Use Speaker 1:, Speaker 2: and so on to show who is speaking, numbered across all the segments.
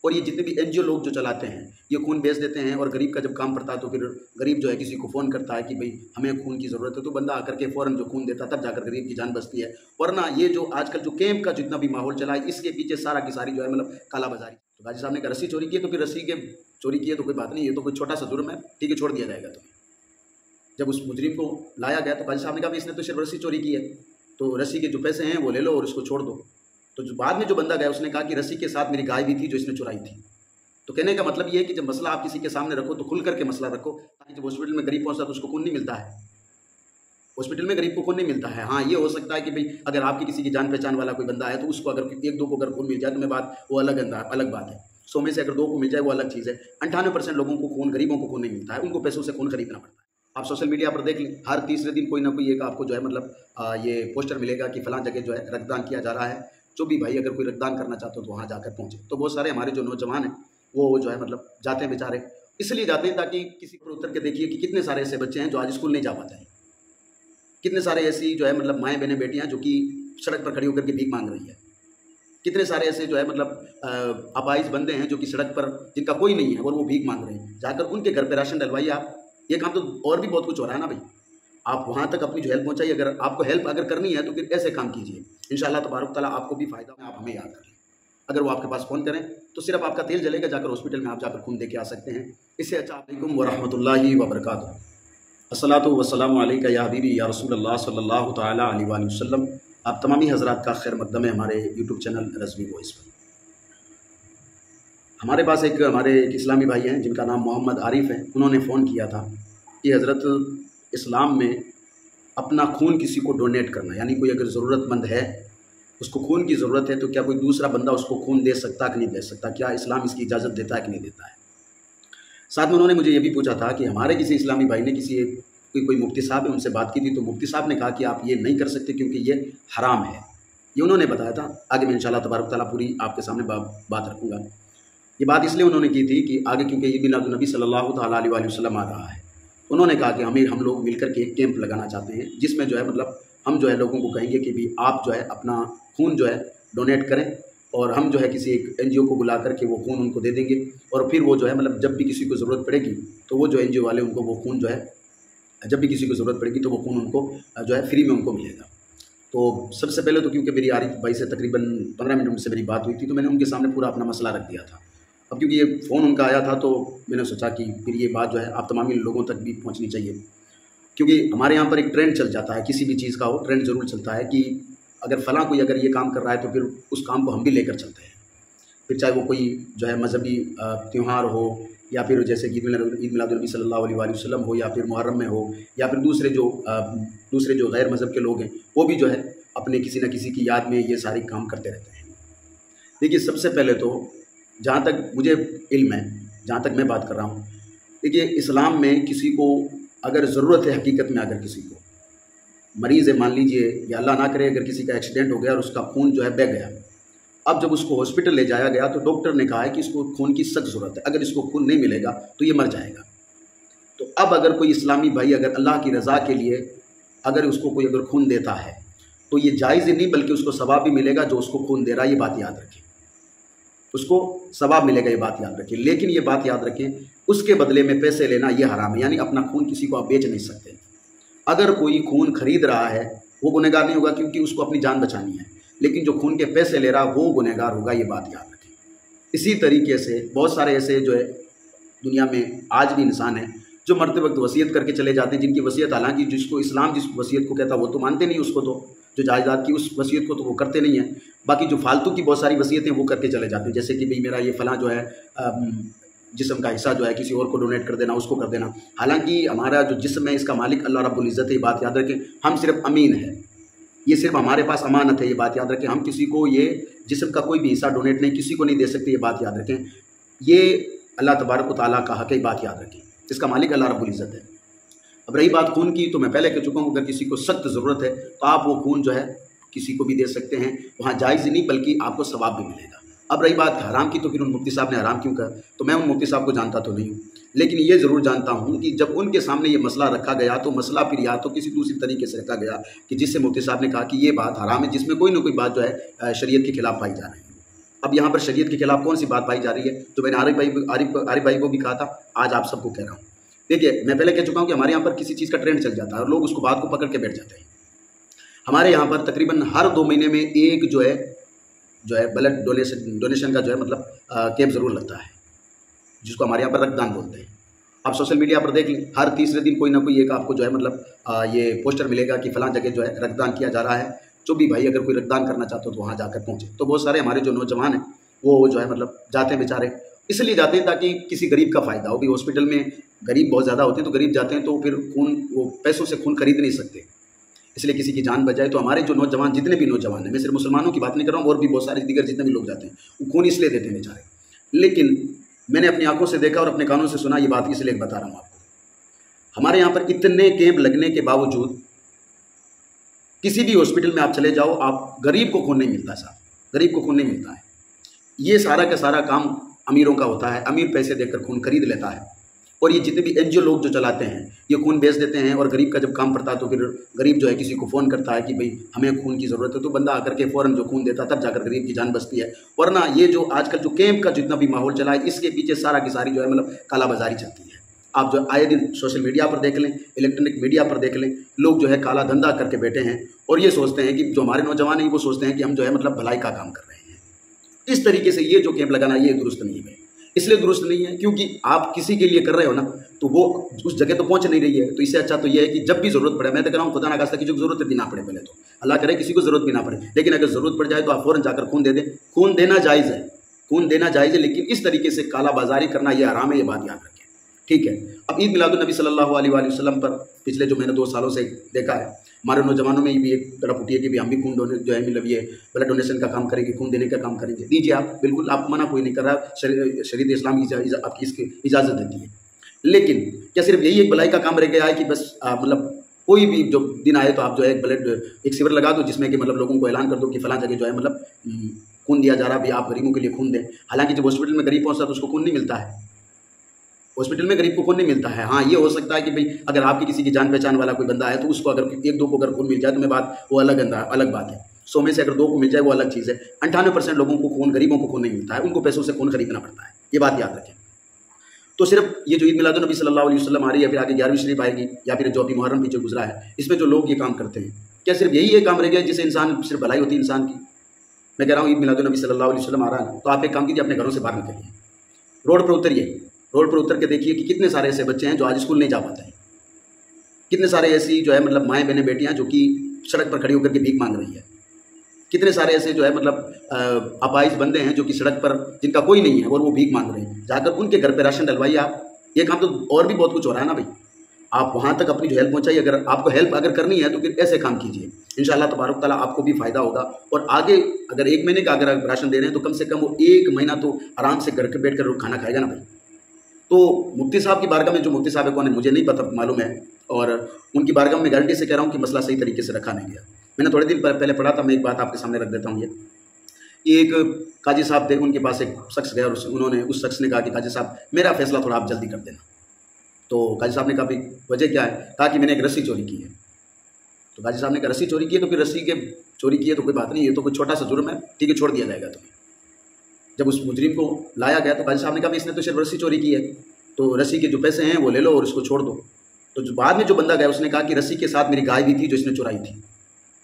Speaker 1: और ये जितने भी एनजीओ लोग जो चलाते हैं ये खून बेच देते हैं, और गरीब का जब काम पड़ता है तो फिर गरीब जो है किसी को फ़ोन करता है कि भाई हमें खून की ज़रूरत है, तो बंदा आकर के फ़ौरन जो खून देता है तब जाकर गरीब की जान बचती है। वरना ये जो आजकल जो कैंप का जितना भी माहौल चला है इसके पीछे सारा की सारी जो है मतलब कालाबाजारी। तो गाजी साहब ने कहा रस्सी चोरी की है तो फिर रस्सी के चोरी की है तो कोई बात नहीं, ये तो कोई छोटा सा जुर्म है, ठीक है छोड़ दिया जाएगा। तो जब उस मुजरिम को लाया गया तो गाजी साहब ने कहा इसने तो सिर्फ रस्सी चोरी की है, तो रस्सी के जो पैसे हैं वो ले लो और इसको छोड़ दो। तो जो बाद में जो बंदा गया उसने कहा कि रस्सी के साथ मेरी गाय भी थी जो इसने चुराई थी। तो कहने का मतलब ये है कि जब मसला आप किसी के सामने रखो तो खुल करके मसला रखो, ताकि जब हॉस्पिटल में गरीब पहुंचता तो उसको खून नहीं मिलता है, हॉस्पिटल में गरीब को खून नहीं मिलता है। हाँ ये हो सकता है कि भाई अगर आपकी किसी की जान पहचान वाला कोई बंदा है तो उसको अगर 1-2 को अगर खून मिल जाए तो मैं बात वो अलग बात है। 100 में से अगर 2 को मिल जाए वो अलग चीज़ है। 98% लोगों को खून, गरीबों को खून नहीं मिलता है, उनको पैसों से खून खरीदना पड़ता है। आप सोशल मीडिया पर देख लें, हर तीसरे दिन कोई ना कोई एक आपको जो है मतलब ये पोस्टर मिलेगा कि फलां जगह जो है रक्तदान किया जा रहा है, जो भी भाई अगर कोई रक्तदान करना चाहते हो तो वहाँ जाकर पहुँचे। तो बहुत सारे हमारे जो नौजवान हैं वो जो है मतलब जाते हैं बेचारे, इसलिए जाते हैं ताकि किसी पर उतर के देखिए कि कितने सारे ऐसे बच्चे हैं जो आज स्कूल नहीं जा पाते हैं, कितने सारे ऐसी जो है मतलब माएँ बहनें बेटियाँ जो कि सड़क पर खड़ी होकर के भीख मांग रही है, कितने सारे ऐसे जो है मतलब अपाहिज बंदे हैं जो कि सड़क पर जिनका कोई नहीं है और वो भीख मांग रहे हैं। जाकर उनके घर पे राशन डलवाइए आप। ये काम तो और भी बहुत कुछ हो रहा है ना भाई, आप वहाँ तक अपनी जो हेल्प पहुँचाइए। अगर आपको हेल्प अगर करनी है तो फिर ऐसे काम कीजिए, इंशाअल्लाह तबारक ताला आपको भी फ़ायदा है। आप हमें याद करें, अगर वो आपके पास फ़ोन करें तो सिर्फ आपका तेल जलेगा, जाकर हॉस्पिटल में आप जाकर खून दे के आ सकते हैं। इससे अच्छा अलैकुम व रहमतुल्लाहि व बरकातुहू। अस्सलातु वस्सलामु अलैका या हबीबी या रसूलल्लाह सल्लल्लाहु तआला अलैहि वसल्लम। आप तमामी हज़रात का खैर मक़दम है हमारे यूट्यूब चैनल रज़वी वॉइस पर। हमारे पास हमारे एक इस्लामी भाई हैं जिनका नाम मोहम्मद आरिफ है। उन्होंने फ़ोन किया था कि हज़रत इस्लाम में अपना खून किसी को डोनेट करना, यानी कोई अगर ज़रूरतमंद है उसको खून की ज़रूरत है तो क्या कोई दूसरा बंदा उसको खून दे सकता कि नहीं दे सकता, क्या इस्लाम इसकी इजाज़त देता है कि नहीं देता है। साथ में उन्होंने मुझे ये भी पूछा था कि हमारे किसी इस्लामी भाई ने कोई मुफ्ती साहब है उनसे बात की थी, तो मुफ्ती साहब ने कहा कि आप ये नहीं कर सकते क्योंकि ये हराम है। ये उन्होंने बताया था। आगे मैं इंशाअल्लाह तबारक ताला पूरी आपके सामने बात रखूँगा। ये बात इसलिए उन्होंने की थी कि आगे क्योंकि ईद मिलादुन नबी सल्लल्लाहु तआला अलैहि वसल्लम आ रहा है, उन्होंने कहा कि हम लोग मिलकर के एक कैंप लगाना चाहते हैं जिसमें जो है मतलब हम जो है लोगों को कहेंगे कि भी आप जो है अपना खून जो है डोनेट करें, और हम जो है किसी एक एनजीओ को बुला करके वो खून उनको दे देंगे, और फिर वो जो है मतलब जब भी किसी को ज़रूरत पड़ेगी तो वो जो एनजीओ वाले उनको वो खून जो है जब भी किसी को ज़रूरत पड़ेगी तो वो खून उनको जो है फ्री में उनको मिलेगा। तो सबसे पहले तो क्योंकि मेरी आरिफ भाई से तकरीबन 15 मिनट से मेरी बात हुई थी तो मैंने उनके सामने पूरा अपना मसला रख दिया था। अब क्योंकि ये फ़ोन उनका आया था तो मैंने सोचा कि फिर ये बात जो है आप तमामी लोगों तक भी पहुंचनी चाहिए, क्योंकि हमारे यहाँ पर एक ट्रेंड चल जाता है, किसी भी चीज़ का हो ट्रेंड ज़रूर चलता है कि अगर फ़लाँ कोई अगर ये काम कर रहा है तो फिर उस काम को हम भी लेकर चलते हैं। फिर चाहे वो कोई जो है मजहबी त्यौहार हो, या फिर जैसे कि ईद मिलादुन नबी सल्लल्लाहु अलैहि वसल्लम हो, या फिर मुहर्रम में हो, या फिर दूसरे जो गैर मज़हब के लोग हैं वो भी जो है अपने किसी न किसी की याद में ये सारे काम करते रहते हैं। देखिए सबसे पहले तो जहाँ तक मुझे इल्म है, जहाँ तक मैं बात कर रहा हूँ, देखिए इस्लाम में किसी को अगर ज़रूरत है, हकीकत में अगर किसी को मरीज़ है, मान लीजिए या अल्लाह ना करे अगर किसी का एक्सीडेंट हो गया और उसका खून जो है बह गया, अब जब उसको हॉस्पिटल ले जाया गया तो डॉक्टर ने कहा है कि इसको खून की सख्त ज़रूरत है, अगर इसको खून नहीं मिलेगा तो ये मर जाएगा। तो अब अगर कोई इस्लामी भाई अगर अल्लाह की रज़ा के लिए अगर उसको कोई अगर खून देता है तो ये जायज़ ही नहीं बल्कि उसको सवाब भी मिलेगा जो उसको खून दे रहा है, ये बात याद रखें, उसको सवाब मिलेगा, ये बात याद रखें। लेकिन ये बात याद रखें उसके बदले में पैसे लेना ये हराम है, यानी अपना खून किसी को आप बेच नहीं सकते। अगर कोई खून खरीद रहा है वो गुनहगार नहीं होगा क्योंकि उसको अपनी जान बचानी है, लेकिन जो खून के पैसे ले रहा वो गुनहगार होगा, ये बात याद रखें। इसी तरीके से बहुत सारे ऐसे जो है दुनिया में आज भी इंसान हैं जो मरते वक्त वसीयत करके चले जाते हैं, जिनकी वसीयत हालांकि जिसको इस्लाम जिस वसीयत को कहता है वो तो मानते नहीं, उसको तो जो जायदाद की उस वसीयत को तो वो करते नहीं हैं। बाकी जो फालतू की बहुत सारी वसीयतें वो करके चले जाते हैं, जैसे कि भाई मेरा ये फ़लाँ जो है जिस्म का हिस्सा जो है किसी और को डोनेट कर देना, उसको कर देना। हालांकि हमारा जो जिस्म है इसका मालिक अल्लाह रब्बुल इज़्ज़त है, ये बात याद रखें। हम सिर्फ अमीन है, ये सिर्फ हमारे पास अमानत है, ये बात याद रखें। हम किसी को ये जिस्म का कोई भी हिस्सा डोनेट नहीं किसी को नहीं दे सकते, ये बात याद रखें। ये अल्लाह तबारक व तआला का हक़ है, बात याद रखें। इसका मालिक अल्लाह रब्बुल इज़्ज़त है। अब रही बात खून की, तो मैं पहले कह चुका हूँ अगर किसी को सख्त ज़रूरत है तो आप वो खून जो है किसी को भी दे सकते हैं, वहाँ जायज़ नहीं बल्कि आपको सवाब भी मिलेगा। अब रही बात हराम की, तो फिर उन मुफ्ती साहब ने हराम क्यों कहा, तो मैं उन मुफ्ती साहब को जानता तो नहीं हूँ, लेकिन ये ज़रूर जानता हूँ कि जब उनके सामने ये मसला रखा गया तो मसला फिर या तो किसी दूसरी तरीके से रखा गया कि जिससे मुफ्ती साहब ने कहा कि ये बात हराम है, जिसमें कोई ना कोई बात जो है शरीयत के खिलाफ पाई जा रही है। अब यहाँ पर शरीयत के खिलाफ कौन सी बात पाई जा रही है, जो मैंने आरिफ भाई को भी कहा था, आज आप सबको कह रहा हूँ। देखिए, मैं पहले कह चुका हूँ कि हमारे यहाँ पर किसी चीज़ का ट्रेंड चल जाता है और लोग उसको बात को पकड़ के बैठ जाते हैं। हमारे यहाँ पर तकरीबन हर 2 महीने में एक जो है ब्लड डोनेशन का जो है मतलब कैंप ज़रूर लगता है, जिसको हमारे यहाँ पर रक्तदान बोलते हैं। आप सोशल मीडिया पर देख लें, हर तीसरे दिन कोई ना कोई एक आपको जो है मतलब ये पोस्टर मिलेगा कि फलां जगह जो है रक्तदान किया जा रहा है। जो भी भाई अगर कोई रक्तदान करना चाहते हो तो वहाँ जाकर पहुँचे। तो बहुत सारे हमारे जो नौजवान हैं वो जो है मतलब जाते हैं बेचारे, इसलिए जाते हैं ताकि किसी गरीब का फ़ायदा हो। भी हॉस्पिटल में गरीब बहुत ज़्यादा होते हैं, तो गरीब जाते हैं तो फिर खून, वो पैसों से खून खरीद नहीं सकते, इसलिए किसी की जान बचाए। तो हमारे जो नौजवान, जितने भी नौजवान हैं, मैं सिर्फ मुसलमानों की बात नहीं कर रहा हूँ, और भी बहुत सारे दीगर जितने भी लोग जाते हैं, वो खून इसलिए देते हैं बेचारे। लेकिन मैंने अपनी आंखों से देखा और अपने कानों से सुना, ये बात इसलिए बता रहा हूँ आपको। हमारे यहाँ पर इतने कैंप लगने के बावजूद किसी भी हॉस्पिटल में आप चले जाओ, आप गरीब को खून नहीं मिलता साहब, गरीब को खून नहीं मिलता है। ये सारा का सारा काम अमीरों का होता है, अमीर पैसे देकर खून खरीद लेता है। और ये जितने भी एनजीओ लोग जो चलाते हैं, ये खून बेच देते हैं, और गरीब का जब काम पड़ता है तो फिर गरीब जो है किसी को फ़ोन करता है कि भाई हमें खून की ज़रूरत है, तो बंदा आकर के फ़ौरन जो खून देता है, तब जाकर गरीब की जान बचती है। वरना ये जो आजकल जो कैंप का जितना भी माहौल चला है, इसके पीछे सारा की सारी जो है मतलब कालाबाजारी चलती है। आप जो आए दिन सोशल मीडिया पर देख लें, इलेक्ट्रॉनिक मीडिया पर देख लें, लोग जो है काला धंधा करके बैठे हैं और ये सोचते हैं कि जो हमारे नौजवान हैं वो सोचते हैं कि हम जो है मतलब भलाई का काम कर रहे हैं। इस तरीके से ये जो कैंप लगाना, ये दुरुस्त नहीं है। इसलिए दुरुस्त नहीं है क्योंकि आप किसी के लिए कर रहे हो ना, तो वो उस जगह तो पहुंच नहीं रही है। तो इससे अच्छा तो ये है कि जब भी ज़रूरत पड़े, मैं तो कह रहा हूँ खुदा ना खास्ता किसी को ज़रूरत भी ना पड़े, पहले तो अल्लाह करे किसी को ज़रूरत भी ना पड़े, लेकिन अगर ज़रूरत पड़ जाए तो आप फ़ौरन जाकर खून दे दें। खून देना जायज़ है, खून देना जायज़ है, लेकिन इस तरीके से कालाबाजारी करना ये हराम है, ये बात याद रखें, ठीक है। अब ईद मिलादुन्नबी सल्लल्लाहु अलैहि वसल्लम पर पिछले जो मैंने 2 सालों से देखा है, हमारे नौजवानों में भी एक तरफ उठी है कि भी हम भी खून डोनेट जो है मतलब ये ब्लड डोनेशन का काम करेंगे, खून देने का काम करेंगे। दीजिए आप, बिल्कुल, आप मना कोई नहीं कर रहा, शरीयत इस्लाम आपकी इसकी इजाज़त देती है। लेकिन क्या सिर्फ यही एक भलाई का काम रह गया है कि बस मतलब कोई भी जो दिन आए तो आप जो है एक शिविर लगा दो, जिसमें कि मतलब लोगों को ऐलान कर दो कि फलां जगह जो है मतलब खून दिया जा रहा है, भी आप गरीबों के लिए खून दें। हालांकि जब हॉस्पिटल में गरीब पहुँचता है तो उसको खून नहीं मिलता है, हॉस्पिटल में गरीब को खून नहीं मिलता है। हाँ, ये हो सकता है कि भाई अगर आपकी किसी की जान पहचान वाला कोई बंदा है तो उसको अगर 1-2 को अगर खून मिल जाए तो मैं बात वो अलग बात है। 100 में से अगर 2 को मिल जाए वो अलग चीज़ है। 98% लोगों को खून, गरीबों को खून नहीं मिलता है, उनको पैसों से खून खरीदना पड़ता है, ये बात याद रखें। तो सिर्फ ये जो ईद मिलादुन्नबी सल्लल्लाहु अलैहि वसल्लम आ रही है, फिर आगे 11वीं शरीफ आएगी, या फिर जो अभी मुहर्रम पीछे गुजरा है, इसमें जो लोग ये काम करते हैं, क्या सिर्फ यही एक काम रह गया जिससे इंसान सिर्फ भलाई होती है इंसान की? मैं कह रहा हूँ ईद मिलादुन्नबी सल्लल्लाहु अलैहि वसल्लम आ रहा है, तो आप एक काम कीजिए, अपने घरों से बाहर निकलिए, रोड पर उतरिए, रोड पर उतर के देखिए कि कितने सारे ऐसे बच्चे हैं जो आज स्कूल नहीं जा पाते हैं। कितने सारे ऐसी जो है मतलब माएँ बहनें बेटियाँ जो कि सड़क पर खड़ी होकर के भीख मांग रही है। कितने सारे ऐसे जो है मतलब अपाहिज बंदे हैं जो कि सड़क पर, जिनका कोई नहीं है और वो भीख मांग रहे हैं। जाकर उनके घर पे राशन डलवाइए आप। ये काम तो और भी बहुत कुछ हो रहा है ना भाई, आप वहाँ तक अपनी जो हेल्प पहुँचाइए। अगर आपको हेल्प अगर करनी है तो फिर ऐसे काम कीजिए, इंशाअल्लाह तबारक ताला आपको भी फ़ायदा होगा। और आगे अगर 1 महीने का अगर आप राशन दे रहे हैं तो कम से कम वो 1 महीना तो आराम से घर पे बैठ कर खाना खाएगा ना भाई। तो मुफ्ती साहब की बारगाह में, जो मुफ्ती साहब है कौन है मुझे नहीं पता, मालूम है, और उनकी बारगाह में गारंटी से कह रहा हूँ कि मसला सही तरीके से रखा नहीं गया। मैंने थोड़े दिन पहले पढ़ा था, मैं एक बात आपके सामने रख देता हूँ। ये एक काजी साहब थे, उनके पास एक शख्स गया और उन्होंने उस शख्स ने कहा कि काजी साहब मेरा फैसला थोड़ा आप जल्दी कर देना। तो काजी साहब ने कहा भाई वजह क्या है? कहा कि मैंने एक रस्सी चोरी की है। तो काजी साहब ने कहा रस्सी चोरी की है तो फिर रस्सी के चोरी की है तो कोई बात नहीं, ये तो कोई छोटा सा जुर्म है, ठीक है, छोड़ दिया जाएगा तुम्हें। जब उस मुजरिम को लाया गया तो काजी साहब ने कहा इसने तो सिर्फ रस्सी चोरी की है, तो रस्सी के जो पैसे हैं वो ले लो और इसको छोड़ दो। तो जो बाद में जो बंदा गया उसने कहा कि रस्सी के साथ मेरी गाय भी थी जो इसने चुराई थी।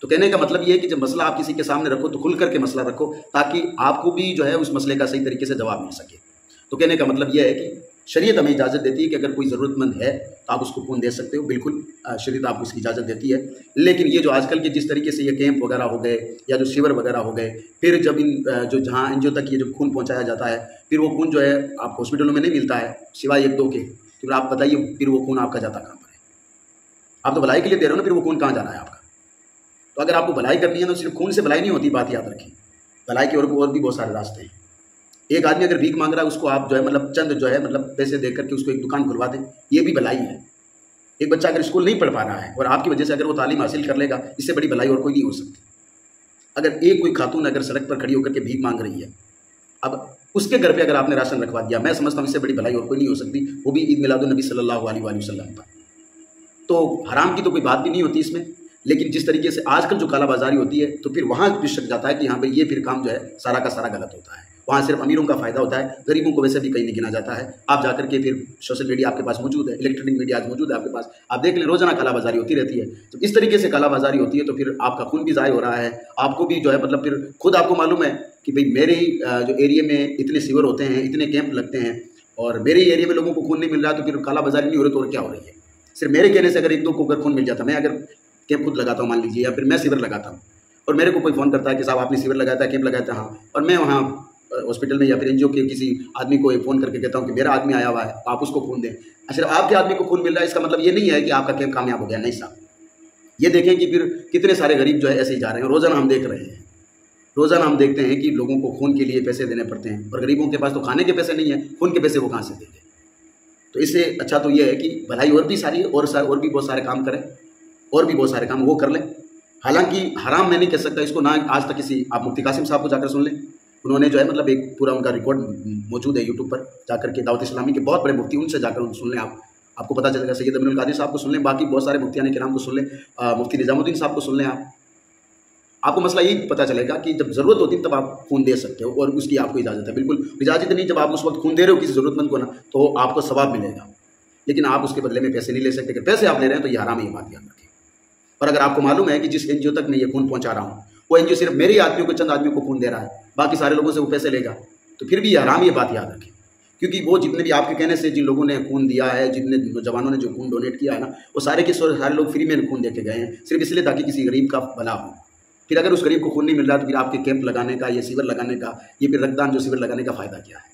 Speaker 1: तो कहने का मतलब ये है कि जब मसला आप किसी के सामने रखो तो खुल करके मसला रखो, ताकि आपको भी जो है उस मसले का सही तरीके से जवाब मिल सके। तो कहने का मतलब ये है कि शरीयत हमें इजाज़त देती है कि अगर कोई ज़रूरतमंद है तो आप उसको खून दे सकते हो, बिल्कुल शरीयत आपको इसकी इजाज़त देती है। लेकिन ये जो आजकल के जिस तरीके से ये कैंप वगैरह हो गए या जो शिविर वगैरह हो गए, फिर जब इन जो जहाँ एनजीओ तक ये जो खून पहुँचाया जाता है, फिर वो खून जो है आप हॉस्पिटलों में नहीं मिलता है सिवाय 1-2 के। फिर आप बताइए फिर वो खून आपका जाता कहाँ पर है? आप तो भलाई के लिए दे रहे हो ना, फिर वो खून कहाँ जा रहा है आपका? तो अगर आपको भलाई करनी है तो सिर्फ खून से भलाई नहीं होती, बात याद रखें। भलाई के और भी बहुत सारे रास्ते हैं। एक आदमी अगर भीख मांग रहा है उसको आप जो है मतलब चंद जो है मतलब पैसे दे करके उसको एक दुकान खुलवा दें, ये भी भलाई है। एक बच्चा अगर स्कूल नहीं पढ़ पा रहा है और आपकी वजह से अगर वो तालीम हासिल कर लेगा, इससे बड़ी भलाई और कोई नहीं हो सकती। अगर एक कोई खातून अगर सड़क पर खड़ी होकर के भीख मांग रही है, अब उसके घर पे अगर आपने राशन रखवा दिया, मैं समझता हूँ इससे बड़ी भलाई और कोई नहीं हो सकती, वो भी ईद मिलादुन्नबी सल्लल्लाहु अलैहि वसल्लम पर। तो हराम की तो कोई बात भी नहीं होती इसमें। लेकिन जिस तरीके से आजकल जो कालाबाजारी होती है तो फिर वहाँ भी शक जाता है कि हाँ भाई ये फिर काम जो है सारा का सारा गलत होता है। वहाँ सिर्फ अमीरों का फ़ायदा होता है, गरीबों को वैसे भी कहीं नहीं गिना जाता है। आप जाकर के फिर सोशल मीडिया आपके पास मौजूद है, इलेक्ट्रॉनिक मीडिया आज मौजूद है आपके पास, आप देख लें रोज़ाना कालाबाजारी होती रहती है। तो इस तरीके से कालाबाजारी होती है तो फिर आपका खून भी ज़ाय हो रहा है, आपको भी जो है मतलब फिर खुद आपको मालूम है कि भाई मेरे ही जो एरिया में इतने सीवर होते हैं, इतने कैंप लगते हैं और मेरे ही एरिया में लोगों को खून नहीं मिल रहा, तो फिर कालाबाजारी नहीं हो रही तो और क्या हो रही है। सिर्फ मेरे कहने से अगर एक दो को अगर खून मिल जाता, मैं अगर कैंप खुद लगाता हूँ मान लीजिए, या फिर मैं सीवर लगाता हूँ और मेरे को कोई फ़ोन करता है कि साहब आपने सीवर लगाया था, कैंप लगाया था, हाँ, और मैं वहाँ हॉस्पिटल में या फिर एनजीओ के किसी आदमी को फ़ोन करके कहता हूँ कि मेरा आदमी आया हुआ है, आप उसको खून दें। सिर्फ आपके आदमी को खून मिल रहा है इसका मतलब ये नहीं है कि आपका कैंप कामयाब हो गया, नहीं साहब। ये देखें कि फिर कितने सारे गरीब जो है ऐसे ही जा रहे हैं, रोज़ाना हम देख रहे हैं, रोज़ाना हम देखते हैं कि लोगों को खून के लिए पैसे देने पड़ते हैं और गरीबों के पास तो खाने के पैसे नहीं है, खून के पैसे वो कहाँ से देंगे। तो इससे अच्छा तो ये है कि भलाई और भी सारी है और भी बहुत सारे काम करें, और भी बहुत सारे काम वो कर लें। हालांकि हराम मैं नहीं कह सकता इसको, ना आज तक किसी, आप मुफ्ती कासिम साहब को जाकर सुन लें, उन्होंने जो है मतलब एक पूरा उनका रिकॉर्ड मौजूद है यूट्यूब पर, जाकर के दावत इस्लामी के बहुत बड़े मुफ्ती, उनसे जाकर सुन लें आपको पता चलेगा। सैयद अमीनुल कादिर साहब को सुन लें, बाकी बहुत सारे मुफ्तियान किराम को सुन लें, मुफ्ती निज़ामुद्दीन साहब को सुन लें। आपको मसला यही पता चलेगा कि जब ज़रूरत होती है तब आप खून दे सकते हो और उसकी आपको इजाज़त है। बिल्कुल इजाज़त नहीं, जब आप उस वक्त खून दे रहे हो किसी ज़रूरतमंद को ना, तो आपको सवाब मिलेगा, लेकिन आप उसके बदले में पैसे नहीं ले सकते। अगर पैसे आप ले रहे हैं तो ये हराम है, ये बात याद रखें। और अगर आपको मालूम है कि जिस एनजीओ तक मैं ये खून पहुंचा रहा हूँ वो एनजीओ सिर्फ मेरे आदमियों को, चंद आदमियों को खून दे रहा है, बाकी सारे लोगों से वो पैसे लेगा, तो फिर भी ये हराम, ये बात याद रखें। क्योंकि वो जितने भी आपके कहने से जिन लोगों ने खून दिया है, जितने नौजवानों ने जो खून डोनेट किया है ना, वो सारे के सारे लोग फ्री में खून दे के गए हैं, सिर्फ इसलिए ताकि किसी गरीब का भला हो। फिर अगर उस गरीब को खून नहीं मिल रहा तो फिर आपके कैंप लगाने का, ये सीवर लगाने का, ये फिर रक्तदान जो सीवर लगाने का फ़ायदा क्या है।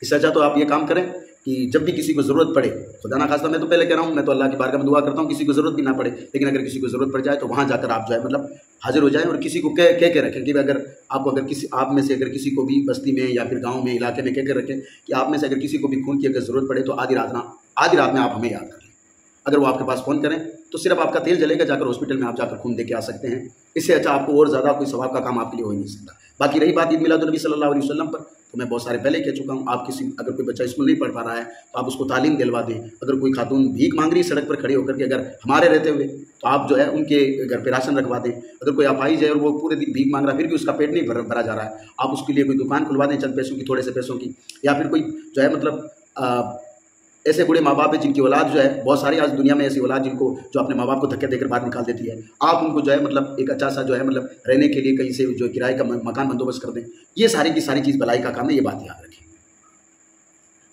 Speaker 1: इससे अच्छा तो आप ये काम करें कि जब भी किसी को ज़रूरत पड़े, खुदा ना खास्ता, मैं तो पहले कह रहा हूँ, मैं तो अल्लाह की बारगाह में दुआ करता हूँ किसी को ज़रूरत भी ना पड़े, लेकिन अगर किसी को ज़रूरत पड़ जाए तो वहाँ जाकर आप जो है मतलब हाजिर हो जाएं और किसी को कह के रखें कि अगर आपको, अगर किसी आप में से अगर किसी को भी बस्ती में या फिर गाँव में, इलाके में कह के रखें कि आप में से अगर किसी को भी खून की अगर ज़रूरत पड़े तो आधी रात में आप हमें याद कर लें। अगर वो आपके पास फ़ोन करें तो सिर्फ आपका तेल जलेगा, जाकर हॉस्पिटल में आप जाकर खून दे के आ सकते हैं। इससे अच्छा आपको और ज़्यादा कोई सवाब का काम आपके लिए हो ही नहीं सकता। बाकी रही बात ईद मिलाद नबी सल्लल्लाहु अलैहि वसल्लम पर, तो मैं बहुत सारे पहले कह चुका हूँ। आप किसी, अगर कोई बच्चा स्कूल नहीं पढ़ पा रहा है तो आप उसको तालीम दिलवा दें। अगर कोई खातून भीख मांग रही है सड़क पर खड़ी होकर के, अगर हमारे रहते हुए, तो आप जो है उनके घर पे राशन रखवा दें। अगर कोई अपाहिज है और वो पूरे दिन भीख मांग रहा है फिर भी उसका पेट नहीं भरा जा रहा है, आप उसके लिए कोई दुकान खुलवा दें चंद पैसों की, थोड़े से पैसों की। या फिर कोई जो है मतलब ऐसे बूढ़े माँ बाप है जिनकी औलाद जो है, बहुत सारी आज दुनिया में ऐसी औलाद जिनको, जो अपने माँ बाप को धक्के देकर बाहर निकाल देती है, आप उनको जो है मतलब एक अच्छा सा जो है मतलब रहने के लिए कहीं से जो किराए का मकान बंदोबस्त कर दें। ये सारी की सारी चीज़ भलाई का काम है, ये बात याद रखें।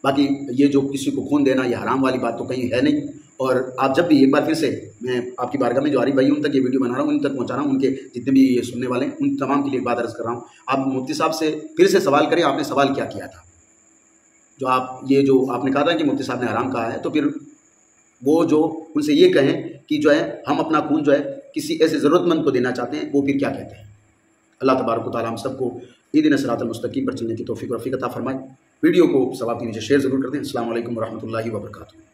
Speaker 1: बाकी ये जो किसी को खून देना, ये हराम वाली बात तो कहीं है नहीं। और आप जब भी, एक बार फिर से मैं आपकी बारगाह में जो आरिफ भाई उन तक ये वीडियो बना रहा हूँ, उन तक पहुँचा रहा हूँ, उनके जितने भी ये सुनने वाले हैं उन तमाम के लिए एक बात अर्ज़ कर रहा हूँ, आप मुफ्ती साहब से फिर से सवाल करें, आपने सवाल क्या किया था। जो आपने कहा था कि मुफ्ती साहब ने हराम कहा है, तो फिर वो जो उनसे ये कहें कि जो है हम अपना खून जो है किसी ऐसे ज़रूरतमंद को देना चाहते हैं, वो फिर क्या कहते हैं। अल्लाह तबारक व तआला हम सबको इहदिना सिरातल मुस्तकीम पर चलने की तौफीक और रफ़ीक अता फरमाए। वीडियो को सवाब के नीचे शेयर ज़रूर कर दें। अस्सलामु अलैकुम व रहमतुल्लाहि व बरकातुहू।